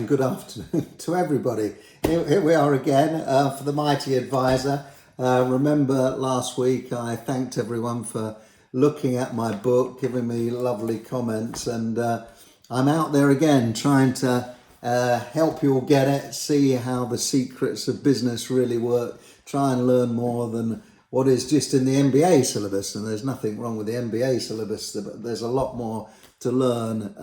and good afternoon to everybody. Here we are again for the Mighty Advisor. Remember last week I thanked everyone for looking at my book, giving me lovely comments, and I'm out there again trying to help you all get it, see how the secrets of business really work, try and learn more than what is just in the MBA syllabus. And there's nothing wrong with the MBA syllabus, but there's a lot more to learn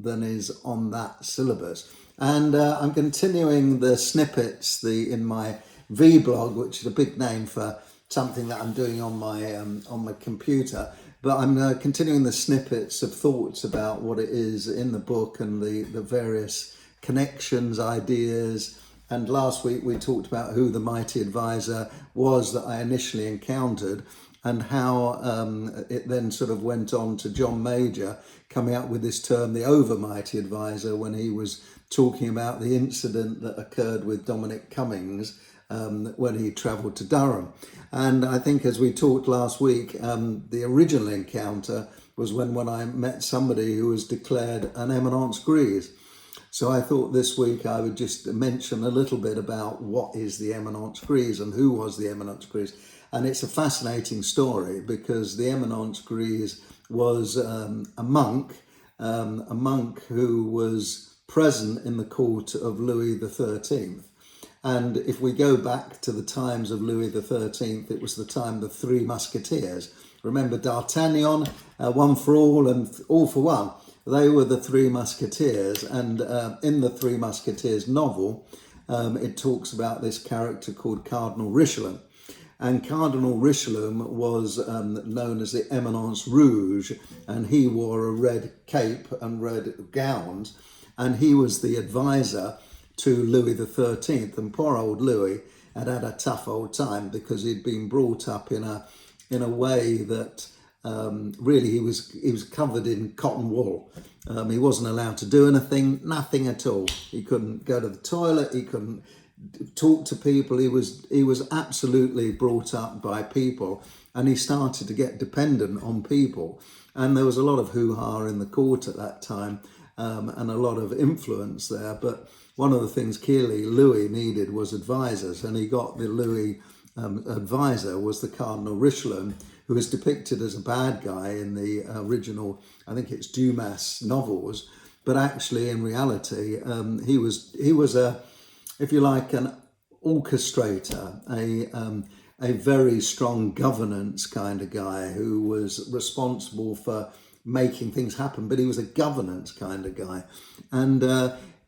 than is on that syllabus. And I'm continuing the snippets in my vlog, which is a big name for something that I'm doing on my computer. But I'm continuing the snippets of thoughts about what it is in the book and the various connections, ideas. And last week we talked about who the Mighty Advisor was that I initially encountered, and how it then sort of went on to John Major coming up with this term, the Overmighty Advisor, when he was talking about the incident that occurred with Dominic Cummings when he travelled to Durham. And I think, as we talked last week, the original encounter was when I met somebody who was declared an Eminence Gris. So I thought this week I would just mention a little bit about what is the Eminence Gris and who was the Eminence Gris. And it's a fascinating story, because the Eminence Gris was a monk who was present in the court of Louis XIII. And if we go back to the times of Louis XIII, it was the time of the Three Musketeers. Remember D'Artagnan, one for all and all for one. They were the Three Musketeers. And in the Three Musketeers novel, it talks about this character called Cardinal Richelieu. And Cardinal Richelieu was known as the Eminence Rouge, and he wore a red cape and red gowns, and he was the advisor to Louis XIII. And poor old Louis had a tough old time, because he'd been brought up in a way that really he was covered in cotton wool. He wasn't allowed to do nothing at all. He couldn't go to the toilet. He couldn't talk to people. He was absolutely brought up by people, and he started to get dependent on people. And there was a lot of hoo-ha in the court at that time, and a lot of influence there. But one of the things clearly Louis needed was advisors, and he got the Louis advisor was the Cardinal Richelieu, who is depicted as a bad guy in the original, I think it's Dumas novels, but actually in reality he was a, if you like, an orchestrator, a very strong governance kind of guy who was responsible for making things happen, but he was a governance kind of guy. And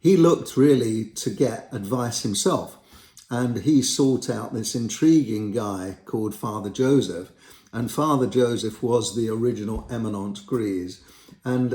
he looked really to get advice himself. And he sought out this intriguing guy called Father Joseph. And Father Joseph was the original Eminence Gris. And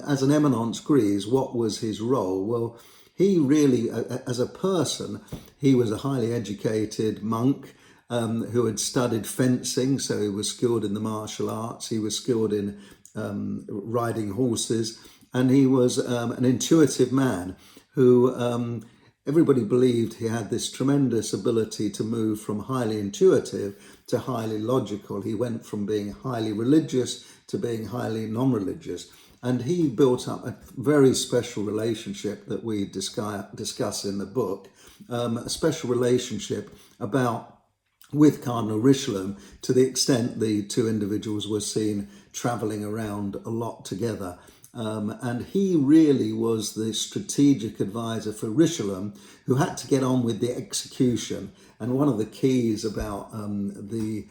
as an Eminence Gris, what was his role? Well, he really, as a person, he was a highly educated monk who had studied fencing, so he was skilled in the martial arts, he was skilled in riding horses, and he was an intuitive man who everybody believed he had this tremendous ability to move from highly intuitive to highly logical. He went from being highly religious to being highly non-religious. And he built up a very special relationship that we discuss in the book, a special relationship with Cardinal Richelieu, to the extent the two individuals were seen travelling around a lot together. And he really was the strategic advisor for Richelieu, who had to get on with the execution. And one of the keys about the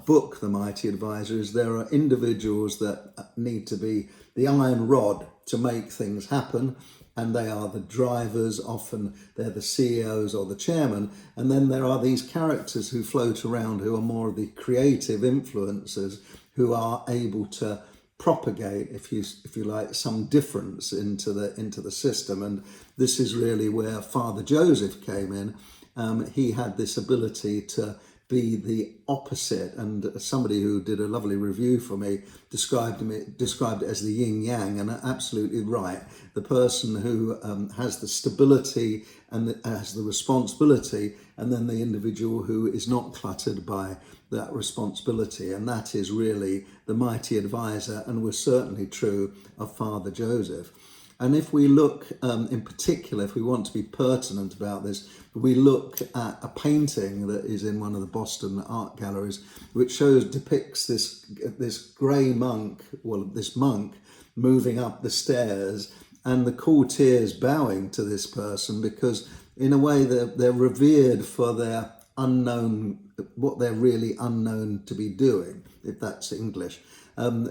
book, The Mighty Advisor, is there are individuals that need to be the iron rod to make things happen. And they are the drivers, often they're the CEOs or the chairman. And then there are these characters who float around who are more of the creative influencers, who are able to propagate, if you like, some difference into the system. And this is really where Father Joseph came in. He had this ability to be the opposite, and somebody who did a lovely review for me described it as the yin yang, and absolutely right. The person who has the stability and has the responsibility, and then the individual who is not cluttered by that responsibility. And that is really the Mighty Advisor, and was certainly true of Father Joseph. And if we look in particular, if we want to be pertinent about this, we look at a painting that is in one of the Boston art galleries, which depicts this grey monk, well, this monk moving up the stairs, and the courtiers bowing to this person, because in a way they're revered for their unknown, what they're really unknown to be doing, if that's English.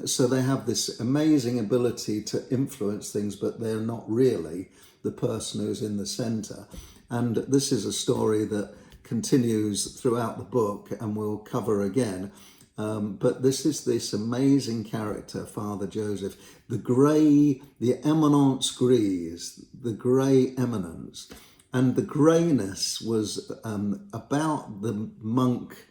So they have this amazing ability to influence things, but they're not really the person who's in the centre. And this is a story that continues throughout the book and we'll cover again. But this is this amazing character, Father Joseph, the Eminence Gris, the grey eminence. And the greyness was about the monk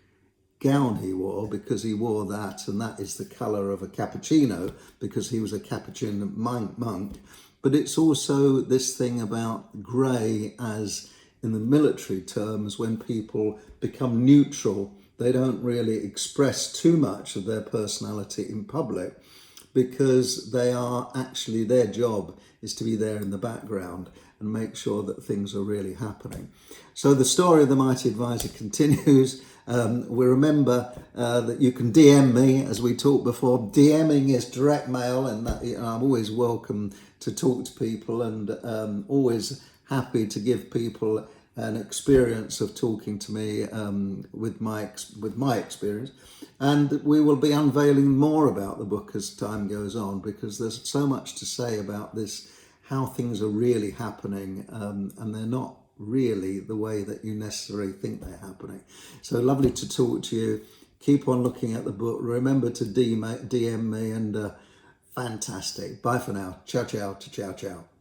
gown he wore, because he wore that, and that is the colour of a cappuccino, because he was a Capuchin monk. But it's also this thing about grey, as in the military terms, when people become neutral, they don't really express too much of their personality in public, because they are actually, their job is to be there in the background and make sure that things are really happening. So the story of the Mighty Advisor continues. We remember that you can DM me, as we talked before. DMing is direct mail, and that, I'm always welcome to talk to people, and always happy to give people an experience of talking to me with my experience. And we will be unveiling more about the book as time goes on, because there's so much to say about this, how things are really happening, and they're not really the way that you necessarily think they're happening. So lovely to talk to you. Keep on looking at the book. Remember to DM me, and fantastic. Bye for now. Ciao, ciao, ciao, ciao.